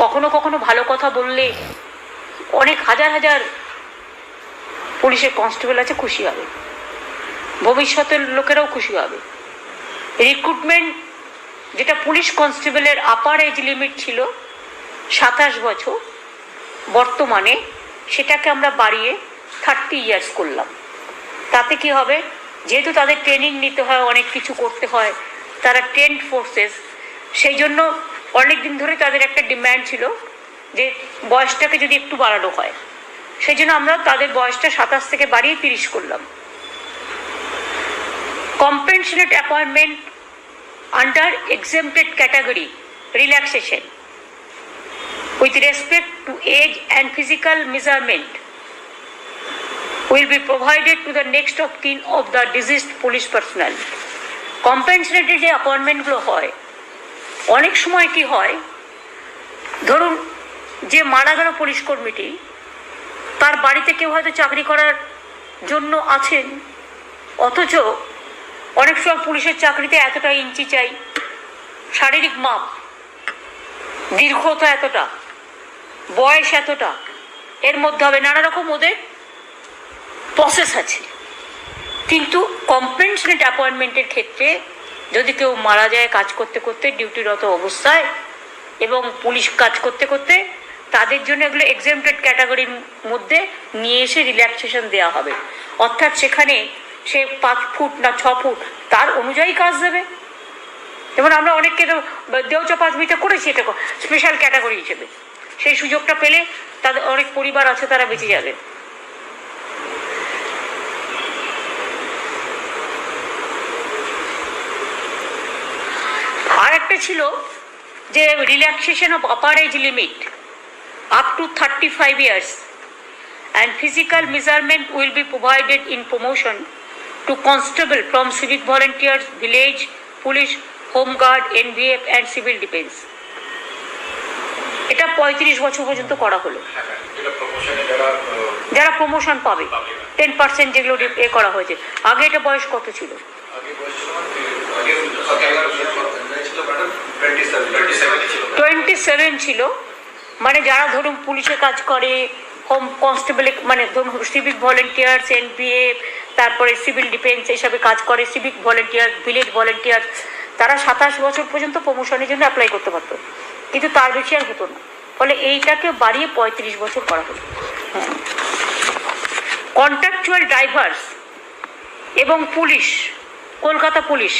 কখনো কখনো ভালো কথা বললে অনেক হাজার হাজার পুলিশের কনস্টেবল আছে খুশি হবে, ভবিষ্যতের লোকেরাও খুশি হবে। রিক্রুটমেন্ট যেটা পুলিশ কনস্টেবলের আপার এজ লিমিট ছিল 27 বছর, বর্তমানে সেটাকে আমরা বাড়িয়ে 30 ইয়ার্স করলাম। তাতে কি হবে, যেহেতু তাদের ট্রেনিং নিতে হয়, অনেক কিছু করতে হয়, তারা ট্রেন্ড ফোর্সেস, সেই জন্য অনেক দিন ধরে তাদের একটা ডিম্যান্ড ছিল যে বয়সটাকে যদি একটু বাড়ানো হয়, সেই জন্য আমরা তাদের বয়সটা 27 থেকে বাড়িয়ে 30 করলাম। Compensated appointment under exempted category relaxation with respect to age and physical measurement will be provided to the next of kin of the deceased police personnel. Compensated যে অ্যাপয়েন্টমেন্টগুলো হয়, অনেক সময় কি হয়, ধরুন যে মারা গেল পুলিশ কর্মীটি, তার বাড়িতে কেউ হয়তো চাকরি করার জন্য আছেন, অথচ অনেক সময় পুলিশের চাকরিতে এতটা ইঞ্চি চাই, শারীরিক মাপ, দীর্ঘতা এতটা, বয়স এতটা, এর মধ্যে হবে নানা রকম ওদের প্রসেস আছে। কিন্তু কম্পেনসেটেড অ্যাপয়েন্টমেন্টের ক্ষেত্রে যদি কেউ মারা যায় কাজ করতে করতে, ডিউটিরত অবস্থায়, এবং পুলিশ কাজ করতে করতে, তাদের জন্য এগুলো এক্সেম্পটেড ক্যাটাগরির মধ্যে নিয়ে এসে রিল্যাক্সেশন দেওয়া হবে। অর্থাৎ সেখানে সে 5 ফুট না 6 ফুট তার অনুযায়ী কাজ দেবে। যেমন আমরা অনেককে দেওচা 5 মিটার করেছি, এটা স্পেশাল ক্যাটাগরি হিসেবে, সেই সুযোগটা পেলে তাদের অনেক পরিবার আছে তারা বেঁচে যাবে। আর একটা ছিল যে relaxation of upper age limit up to 35 years and physical measurement will be provided in promotion to constable from civic volunteers, village police, home guard, NVF and civil defense. এটা 35 বছর পর্যন্ত করা হলো। যারা প্রমোশন পাবে 10% যেগুলো এ করা হয়েছে। আগে এটা বয়স কত ছিল? 27 ছিল। মানে যারা ধরুন পুলিশে কাজ করে, হোম কনস্টেবল, মানে ধরুন সিভিক ভলেন্টিয়ার্স, এনপিএফ, তারপরে সিভিল ডিফেন্স এইসবে কাজ করে, সিভিক ভলেন্টিয়ার, ভিলেজ ভলেন্টিয়ার, তারা 27 বছর পর্যন্ত প্রমোশনের জন্য অ্যাপ্লাই করতে পারত, কিন্তু তার বেশি আর হতো না। ফলে এইটাকে বাড়িয়ে 35 বছর করা হলো। কন্ট্রাকচুয়াল ড্রাইভার্স এবং পুলিশ, কলকাতা পুলিশ